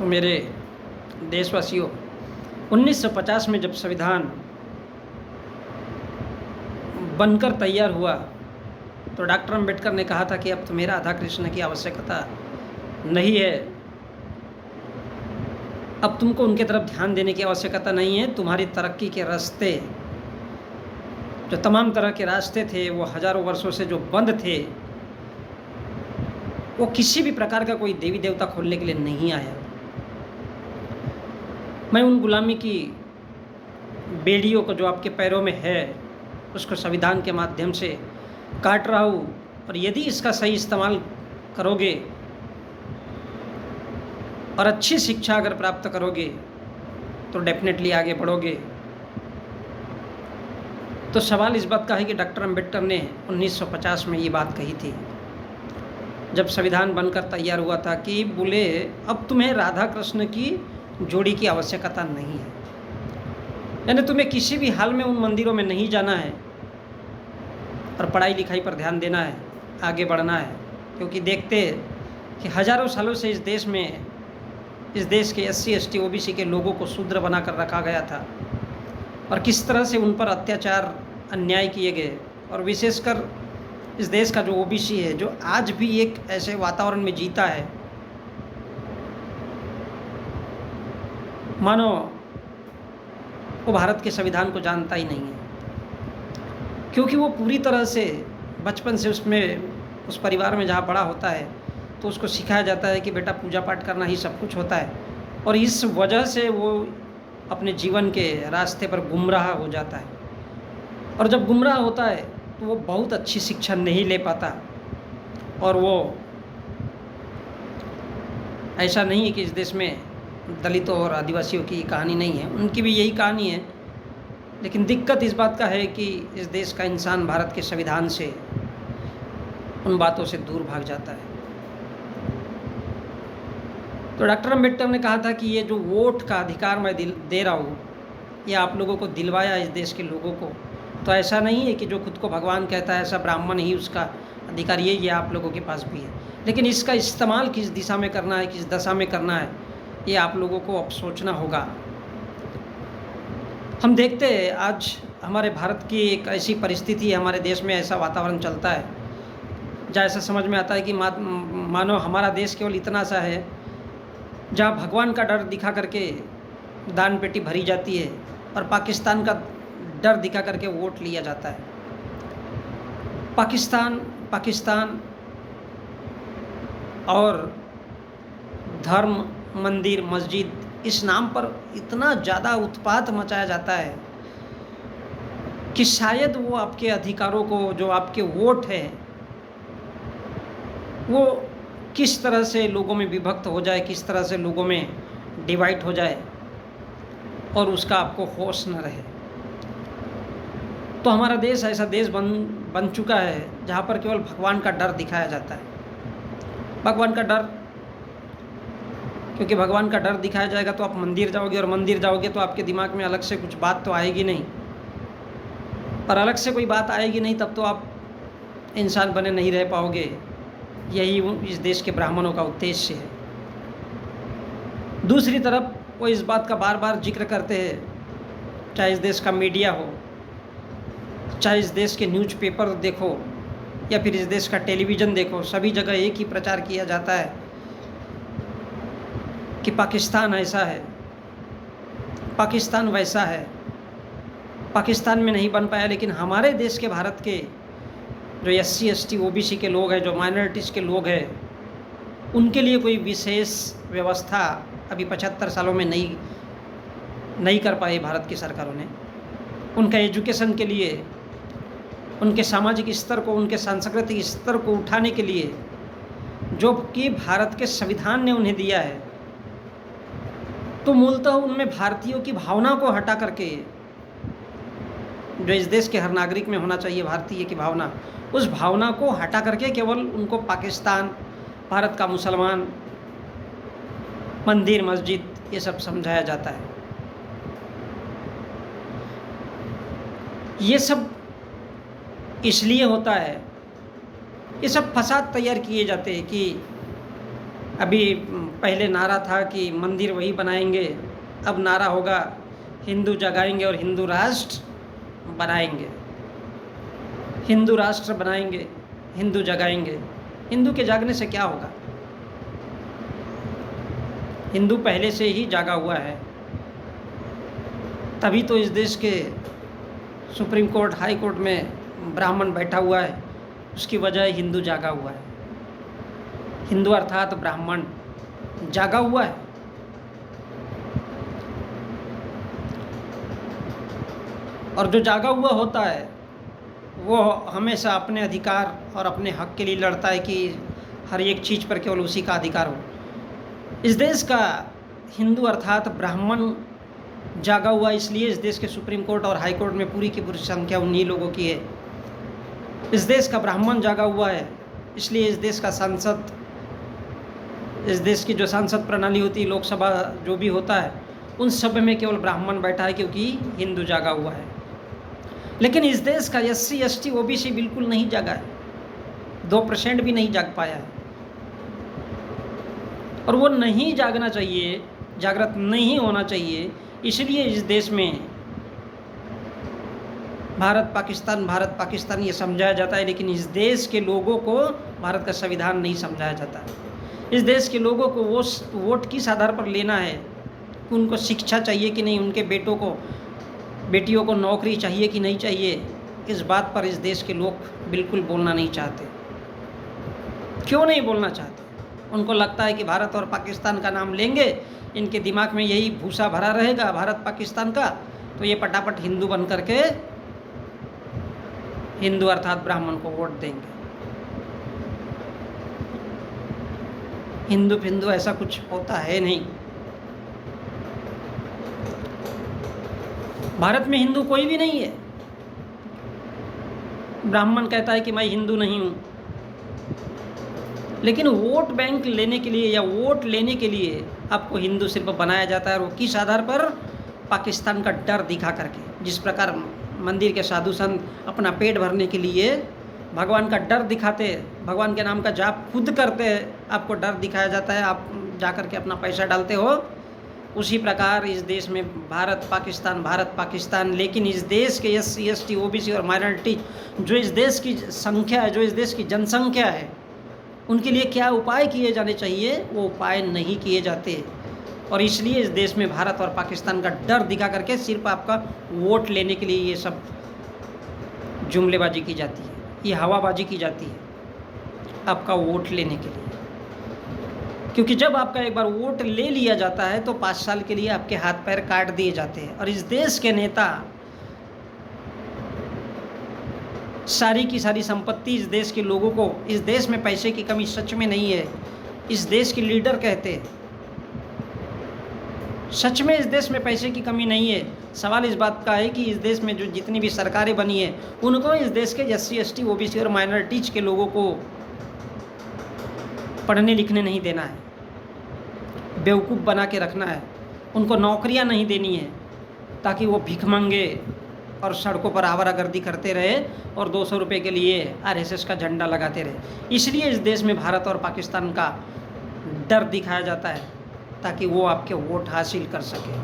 तो मेरे देशवासियों, 1950 में जब संविधान बनकर तैयार हुआ तो डॉक्टर अंबेडकर ने कहा था कि अब तुम्हें राधा कृष्ण की आवश्यकता नहीं है, अब तुमको उनके तरफ ध्यान देने की आवश्यकता नहीं है। तुम्हारी तरक्की के रास्ते, जो तमाम तरह के रास्ते थे, वो हजारों वर्षों से जो बंद थे, वो किसी भी प्रकार का कोई देवी देवता खोलने के लिए नहीं आया। मैं उन गुलामी की बेड़ियों को जो आपके पैरों में है, उसको संविधान के माध्यम से काट रहा हूँ, और यदि इसका सही इस्तेमाल करोगे और अच्छी शिक्षा अगर प्राप्त करोगे तो डेफिनेटली आगे बढ़ोगे। तो सवाल इस बात का है कि डॉक्टर अंबेडकर ने 1950 में ये बात कही थी, जब संविधान बनकर तैयार हुआ था, कि बोले अब तुम्हें राधा कृष्ण की जोड़ी की आवश्यकता नहीं है, यानी तुम्हें किसी भी हाल में उन मंदिरों में नहीं जाना है और पढ़ाई लिखाई पर ध्यान देना है, आगे बढ़ना है। क्योंकि देखते कि हजारों सालों से इस देश के SC ST OBC के लोगों को शूद्र बनाकर रखा गया था, और किस तरह से उन पर अत्याचार अन्याय किए गए। और विशेषकर इस देश का जो OBC है, जो आज भी एक ऐसे वातावरण में जीता है मानो वो भारत के संविधान को जानता ही नहीं है, क्योंकि वो पूरी तरह से बचपन से उस परिवार में जहाँ बड़ा होता है तो उसको सिखाया जाता है कि बेटा पूजा पाठ करना ही सब कुछ होता है, और इस वजह से वो अपने जीवन के रास्ते पर गुमराह हो जाता है। और जब गुमराह होता है तो वो बहुत अच्छी शिक्षा नहीं ले पाता। और वो ऐसा नहीं है कि इस देश में दलितों और आदिवासियों की कहानी नहीं है, उनकी भी यही कहानी है। लेकिन दिक्कत इस बात का है कि इस देश का इंसान भारत के संविधान से, उन बातों से दूर भाग जाता है। तो डॉक्टर अंबेडकर ने कहा था कि ये जो वोट का अधिकार मैं दे रहा हूँ, ये आप लोगों को दिलवाया इस देश के लोगों को। तो ऐसा नहीं है कि जो खुद को भगवान कहता है ऐसा ब्राह्मण ही उसका अधिकार, ये आप लोगों के पास भी है। लेकिन इसका इस्तेमाल किस दिशा में करना है, किस दशा में करना है, ये आप लोगों को अब सोचना होगा। हम देखते हैं आज हमारे भारत की एक ऐसी परिस्थिति है, हमारे देश में ऐसा वातावरण चलता है जहाँ ऐसा समझ में आता है कि मानो हमारा देश केवल इतना सा है जहाँ भगवान का डर दिखा करके दान पेटी भरी जाती है और पाकिस्तान का डर दिखा करके वोट लिया जाता है। पाकिस्तान और धर्म, मंदिर, मस्जिद, इस नाम पर इतना ज़्यादा उत्पात मचाया जाता है कि शायद वो आपके अधिकारों को, जो आपके वोट है, वो किस तरह से लोगों में विभक्त हो जाए, किस तरह से लोगों में डिवाइड हो जाए और उसका आपको होश न रहे। तो हमारा देश ऐसा देश बन चुका है जहाँ पर केवल भगवान का डर दिखाया जाता है। भगवान का डर, क्योंकि भगवान का डर दिखाया जाएगा तो आप मंदिर जाओगे, और मंदिर जाओगे तो आपके दिमाग में अलग से कुछ बात तो आएगी नहीं, और अलग से कोई बात आएगी नहीं तब तो आप इंसान बने नहीं रह पाओगे। यही इस देश के ब्राह्मणों का उद्देश्य है। दूसरी तरफ वो इस बात का बार बार जिक्र करते हैं, चाहे इस देश का मीडिया हो, चाहे इस देश के न्यूज़पेपर देखो, या फिर इस देश का टेलीविज़न देखो, सभी जगह एक ही प्रचार किया जाता है कि पाकिस्तान ऐसा है, पाकिस्तान वैसा है, पाकिस्तान में नहीं बन पाया। लेकिन हमारे देश के, भारत के जो SC ST OBC के लोग हैं, जो माइनॉरिटीज़ के लोग हैं, उनके लिए कोई विशेष व्यवस्था अभी 75 सालों में नहीं कर पाई भारत की सरकारों ने। उनका एजुकेशन के लिए, उनके सामाजिक स्तर को, उनके सांस्कृतिक स्तर को उठाने के लिए जो कि भारत के संविधान ने उन्हें दिया है, तो मूलतः उनमें भारतीयों की भावना को हटा करके, जो इस देश के हर नागरिक में होना चाहिए भारतीय की भावना, उस भावना को हटा करके केवल उनको पाकिस्तान, भारत का मुसलमान, मंदिर, मस्जिद, ये सब समझाया जाता है। ये सब इसलिए होता है, ये सब फसाद तैयार किए जाते हैं कि अभी पहले नारा था कि मंदिर वही बनाएंगे, अब नारा होगा हिंदू जगाएंगे और हिंदू राष्ट्र बनाएंगे। हिंदू राष्ट्र बनाएंगे, हिंदू जगाएंगे। हिंदू के जागने से क्या होगा? हिंदू पहले से ही जागा हुआ है, तभी तो इस देश के सुप्रीम कोर्ट, हाई कोर्ट में ब्राह्मण बैठा हुआ है। उसकी वजह हिंदू जागा हुआ है। हिंदू अर्थात ब्राह्मण जागा हुआ है। और जो जागा हुआ होता है वो हमेशा अपने अधिकार और अपने हक के लिए लड़ता है कि हर एक चीज़ पर केवल उसी का अधिकार हो। इस देश का हिंदू अर्थात ब्राह्मण जागा हुआ, इसलिए इस देश के सुप्रीम कोर्ट और हाई कोर्ट में पूरी की पूरी संख्या उन्हीं लोगों की है। इस देश का ब्राह्मण जागा हुआ है, इसलिए इस देश का सांसद, इस देश की जो सांसद प्रणाली होती है, लोकसभा जो भी होता है, उन सब में केवल ब्राह्मण बैठा है, क्योंकि हिंदू जागा हुआ है। लेकिन इस देश का SC ST OBC बिल्कुल नहीं जागा है, 2% भी नहीं जाग पाया है। और वो नहीं जागना चाहिए, जागृत नहीं होना चाहिए। इसलिए इस देश में भारत पाकिस्तान ये समझाया जाता है, लेकिन इस देश के लोगों को भारत का संविधान नहीं समझाया जाता। इस देश के लोगों को वो वोट किस आधार पर लेना है, उनको शिक्षा चाहिए कि नहीं, उनके बेटियों को नौकरी चाहिए कि नहीं चाहिए, इस बात पर इस देश के लोग बिल्कुल बोलना नहीं चाहते। क्यों नहीं बोलना चाहते? उनको लगता है कि भारत और पाकिस्तान का नाम लेंगे, इनके दिमाग में यही भूसा भरा रहेगा भारत पाकिस्तान का, तो ये पटापट हिंदू बन करके हिंदू अर्थात ब्राह्मण को वोट देंगे। हिंदू फिंदू ऐसा कुछ होता है नहीं। भारत में हिंदू कोई भी नहीं है। ब्राह्मण कहता है कि मैं हिंदू नहीं हूँ, लेकिन वोट बैंक लेने के लिए या वोट लेने के लिए आपको हिंदू सिर्फ बनाया जाता है। और वो किस आधार पर? पाकिस्तान का डर दिखा करके। जिस प्रकार मंदिर के साधु संत अपना पेट भरने के लिए भगवान का डर दिखाते, भगवान के नाम का जाप खुद करते, आपको डर दिखाया जाता है, आप जा कर के अपना पैसा डालते हो। उसी प्रकार इस देश में भारत पाकिस्तान, लेकिन इस देश के SC ST OBC और माइनॉरिटी, जो इस देश की संख्या है, जो इस देश की जनसंख्या है, उनके लिए क्या उपाय किए जाने चाहिए, वो उपाय नहीं किए जाते। और इसलिए इस देश में भारत और पाकिस्तान का डर दिखा करके सिर्फ आपका वोट लेने के लिए ये सब जुमलेबाजी की जाती है, ये हवाबाजी की जाती है आपका वोट लेने के लिए। क्योंकि जब आपका एक बार वोट ले लिया जाता है तो 5 साल के लिए आपके हाथ पैर काट दिए जाते हैं। और इस देश के नेता सारी की सारी संपत्ति इस देश के लोगों को, इस देश में पैसे की कमी सच में नहीं है, इस देश के लीडर कहते हैं सच में इस देश में पैसे की कमी नहीं है। सवाल इस बात का है कि इस देश में जो जितनी भी सरकारें बनी है, उनको इस देश के SC ST OBC और माइनॉरिटीज के लोगों को पढ़ने लिखने नहीं देना है, बेवकूफ़ बना के रखना है, उनको नौकरियां नहीं देनी है, ताकि वो भिख मांगे और सड़कों पर आवारागर्दी करते रहे और 200 रुपये के लिए RSS का झंडा लगाते रहे। इसलिए इस देश में भारत और पाकिस्तान का डर दिखाया जाता है, ताकि वो आपके वोट हासिल कर सके।